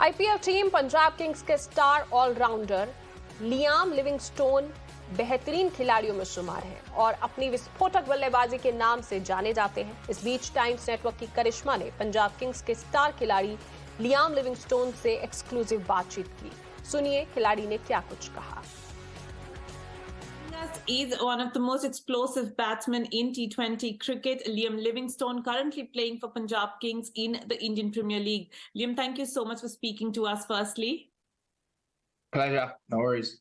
IPL team Punjab Kings के star allrounder Liam Livingstone बेहतरीन खिलाड़ियों में शुमार हैं और अपनी विस्फोटक बल्लेबाजी के नाम से जाने जाते हैं। इस बीच टाइम्स नेटवर्क की करिश्मा ने पंजाब किंग्स के स्टार खिलाड़ी लियाम लिविंगस्टोन से एक्सक्लूसिव बातचीत की। सुनिए खिलाड़ी ने क्या कुछ कहा। Is one of the most explosive batsmen in T20 cricket. Liam Livingstone currently playing for Punjab Kings in the Indian Premier League. Liam, thank you so much for speaking to us firstly. Pleasure, no worries.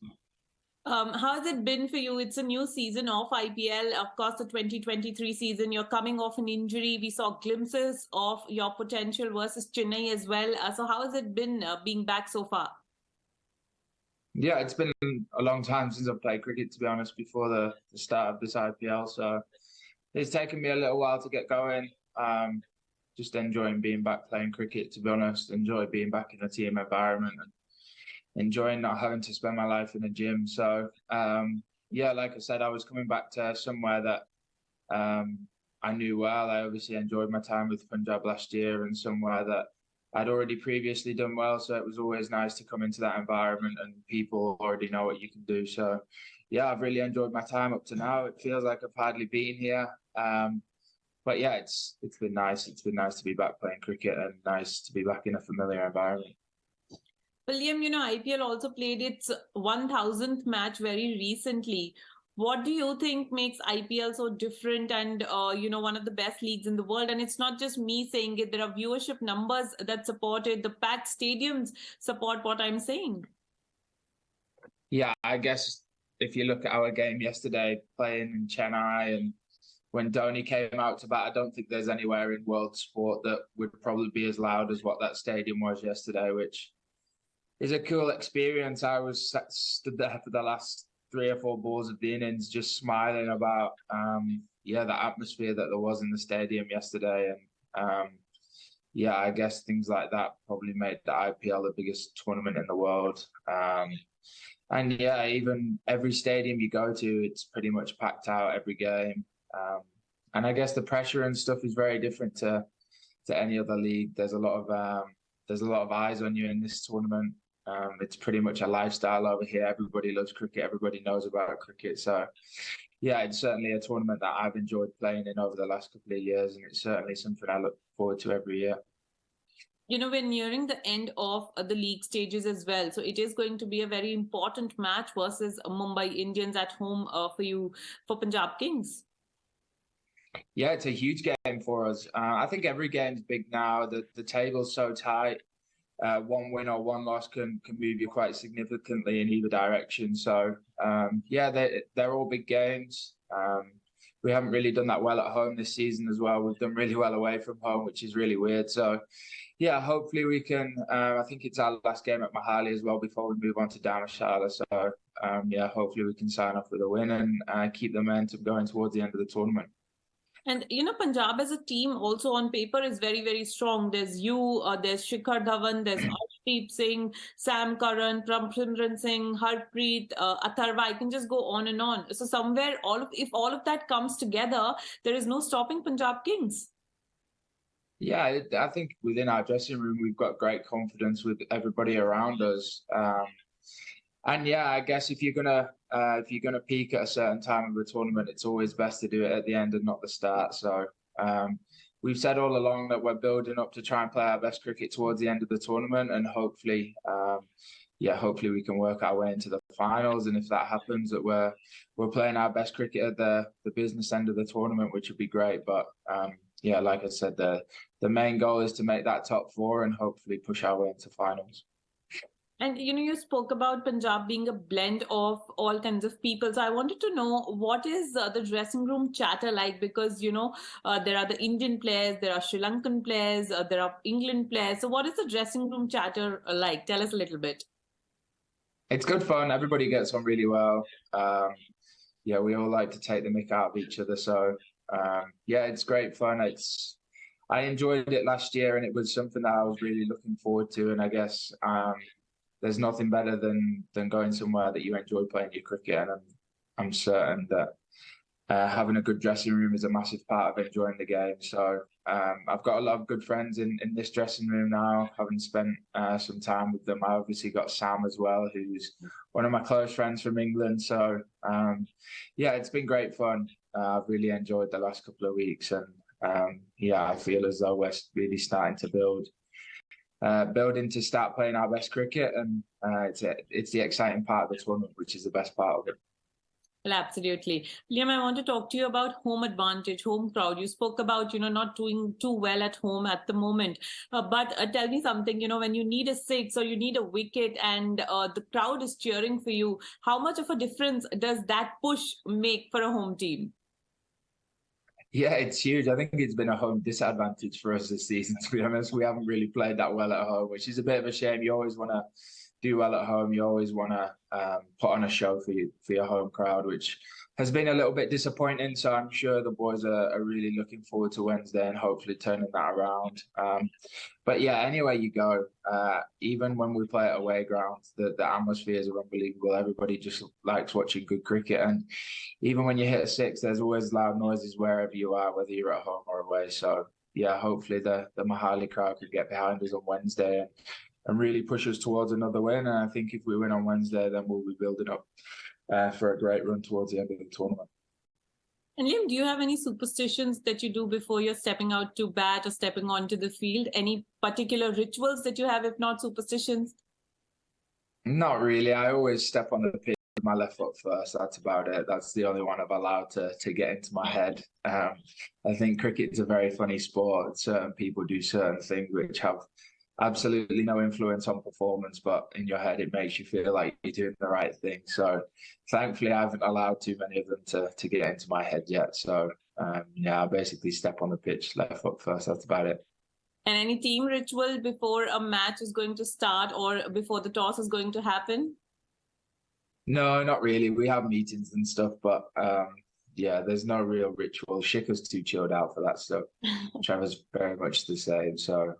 How has it been for you? It's a new season of IPL, of course, the 2023 season. You're coming off an injury. We saw glimpses of your potential versus Chennai as well. So how has it been being back so far? Yeah, it's been a long time since I've played cricket, to be honest, before the start of this IPL. So it's taken me a little while to get going. Just enjoying being back playing cricket, to be honest. Enjoy being back in a team environment and enjoying not having to spend my life in a gym. So, yeah, like I said, I was coming back to somewhere that I knew well. I obviously enjoyed my time with Punjab last year and somewhere that I'd already previously done well, so it was always nice to come into that environment and people already know what you can do. So, yeah, I've really enjoyed my time up to now. It feels like I've hardly been here, but yeah, it's been nice. It's been nice to be back playing cricket and nice to be back in a familiar environment. William, IPL also played its 1000th match very recently. What do you think makes IPL so different and, one of the best leagues in the world? And it's not just me saying it. There are viewership numbers that support it. The packed stadiums support what I'm saying. Yeah, I guess if you look at our game yesterday, playing in Chennai, and when Dhoni came out to bat, I don't think there's anywhere in world sport that would probably be as loud as what that stadium was yesterday, which is a cool experience. I was stood there for the last 3 or 4 balls of the innings, just smiling about the atmosphere that there was in the stadium yesterday. And I guess things like that probably made the IPL the biggest tournament in the world. And yeah, even every stadium you go to, it's pretty much packed out every game. And I guess the pressure and stuff is very different to any other league. There's a lot of eyes on you in this tournament. It's pretty much a lifestyle over here. Everybody loves cricket. Everybody knows about cricket. So, yeah, it's certainly a tournament that I've enjoyed playing in over the last couple of years, and it's certainly something I look forward to every year. We're nearing the end of the league stages as well. So it is going to be a very important match versus Mumbai Indians at home for you, for Punjab Kings. Yeah, it's a huge game for us. I think every game's big now. The table's so tight. One win or one loss can move you quite significantly in either direction. So, they're all big games. We haven't really done that well at home this season as well. We've done really well away from home, which is really weird. So, yeah, hopefully we can. I think it's our last game at Mohali as well before we move on to Dharamshala. So, hopefully we can sign off with a win and keep the momentum going towards the end of the tournament. And, Punjab as a team also on paper is very, very strong. There's you, there's Shikhar Dhawan, there's Arshdeep Singh, Sam Curran, Prabhsimran Singh, Harpreet, Atharva. I can just go on and on. So somewhere, if all of that comes together, there is no stopping Punjab Kings. Yeah, I think within our dressing room, we've got great confidence with everybody around us. And yeah, I guess if you're gonna peak at a certain time of the tournament, it's always best to do it at the end and not the start. So we've said all along that we're building up to try and play our best cricket towards the end of the tournament, and hopefully, hopefully we can work our way into the finals. And if that happens, that we're playing our best cricket at the business end of the tournament, which would be great. But like I said, the main goal is to make that top 4 and hopefully push our way into finals. And, you spoke about Punjab being a blend of all kinds of people. So I wanted to know, what is the dressing room chatter like? Because, there are the Indian players, there are Sri Lankan players, there are England players. So what is the dressing room chatter like? Tell us a little bit. It's good fun. Everybody gets on really well. We all like to take the mick out of each other. So, it's great fun. I enjoyed it last year, and it was something that I was really looking forward to. And I guess there's nothing better than going somewhere that you enjoy playing your cricket. And I'm certain that having a good dressing room is a massive part of enjoying the game. So I've got a lot of good friends in this dressing room now, having spent some time with them. I obviously got Sam as well, who's one of my close friends from England. So yeah, it's been great fun. I've really enjoyed the last couple of weeks, and yeah, I feel as though we're really starting to building to start playing our best cricket, and it's the exciting part of the tournament, which is the best part of it. Well, absolutely. Liam, I want to talk to you about home advantage, home crowd. You spoke about, not doing too well at home at the moment. But tell me something, when you need a six or you need a wicket and the crowd is cheering for you, how much of a difference does that push make for a home team? Yeah, it's huge. I think it's been a home disadvantage for us this season, to be honest. We haven't really played that well at home, which is a bit of a shame. You always want to do well at home. You always want to put on a show for your home crowd, which has been a little bit disappointing. So I'm sure the boys are really looking forward to Wednesday and hopefully turning that around. But yeah, anywhere you go, even when we play at away grounds, the atmospheres are unbelievable. Everybody just likes watching good cricket. And even when you hit a six, there's always loud noises wherever you are, whether you're at home or away. So yeah, hopefully the Mohali crowd could get behind us on Wednesday and really push us towards another win. And I think if we win on Wednesday, then we'll be building up for a great run towards the end of the tournament. And Liam, do you have any superstitions that you do before you're stepping out to bat or stepping onto the field? Any particular rituals that you have, if not superstitions? Not really. I always step on the pitch with my left foot first. That's about it. That's the only one I've allowed to get into my head. I think cricket is a very funny sport. Certain people do certain things which have absolutely no influence on performance, but in your head it makes you feel like you're doing the right thing. So thankfully I haven't allowed too many of them to get into my head yet. So yeah, I basically step on the pitch left foot first. That's about it. And any team ritual before a match is going to start or before the toss is going to happen? No, not really. We have meetings and stuff, but yeah, there's no real ritual. Shikhar's too chilled out for that stuff. Trevor's very much the same. So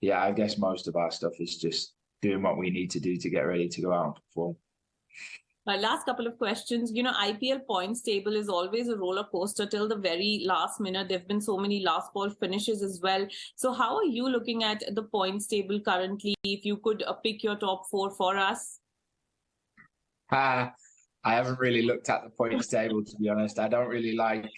yeah, I guess most of our stuff is just doing what we need to do to get ready to go out and perform. Last couple of questions. IPL points table is always a roller coaster till the very last minute. There have been so many last ball finishes as well. So how are you looking at the points table currently? If you could pick your top four for us. I haven't really looked at the points table, to be honest. I don't really like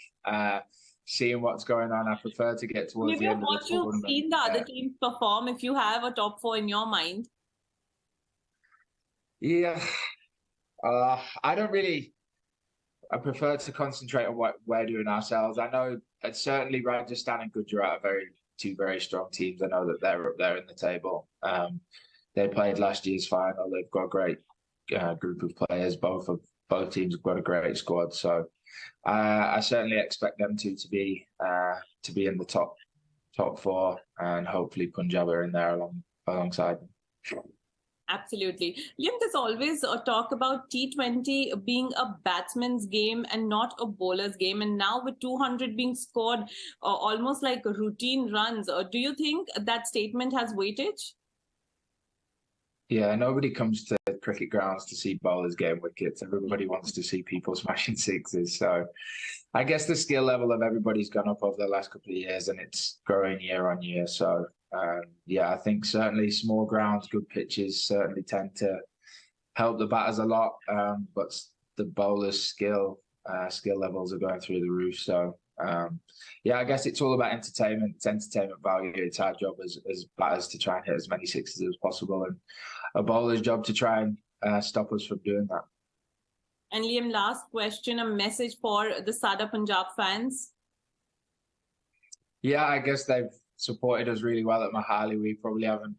seeing what's going on. I prefer to get towards the end of the tournament. You've seen the other teams perform, if you have a top four in your mind. Yeah. I prefer to concentrate on what we're doing ourselves. I know certainly Rajasthan and Gujarat are two very strong teams. I know that they're up there in the table. They played last year's final. They've got a great group of players. Both teams have got a great squad. So I certainly expect them to be in the top four, and hopefully Punjab are in there alongside them. Absolutely. Liam, there's always a talk about T20 being a batsman's game and not a bowler's game. And now with 200 being scored, almost like routine runs, do you think that statement has weightage? Yeah, nobody comes to cricket grounds to see bowlers getting wickets. Everybody wants to see people smashing sixes. So I guess the skill level of everybody's gone up over the last couple of years, and it's growing year on year. So yeah, I think certainly small grounds, good pitches certainly tend to help the batters a lot. But the bowlers' skill levels are going through the roof. So yeah, I guess it's all about entertainment. It's entertainment value. It's our job as batters to try and hit as many sixes as possible, and a bowler's job to try and stop us from doing that. And Liam, last question, a message for the Sada Punjab fans. Yeah, I guess they've supported us really well at Mohali. We probably haven't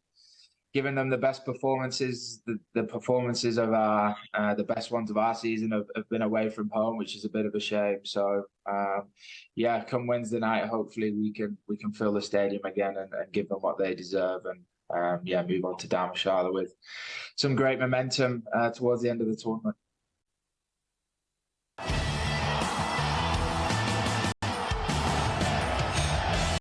given them the best performances. The performances of the best ones of our season have been away from home, which is a bit of a shame. So yeah, come Wednesday night, hopefully we can fill the stadium again and give them what they deserve, and yeah, move on to Dharamshala with some great momentum towards the end of the tournament.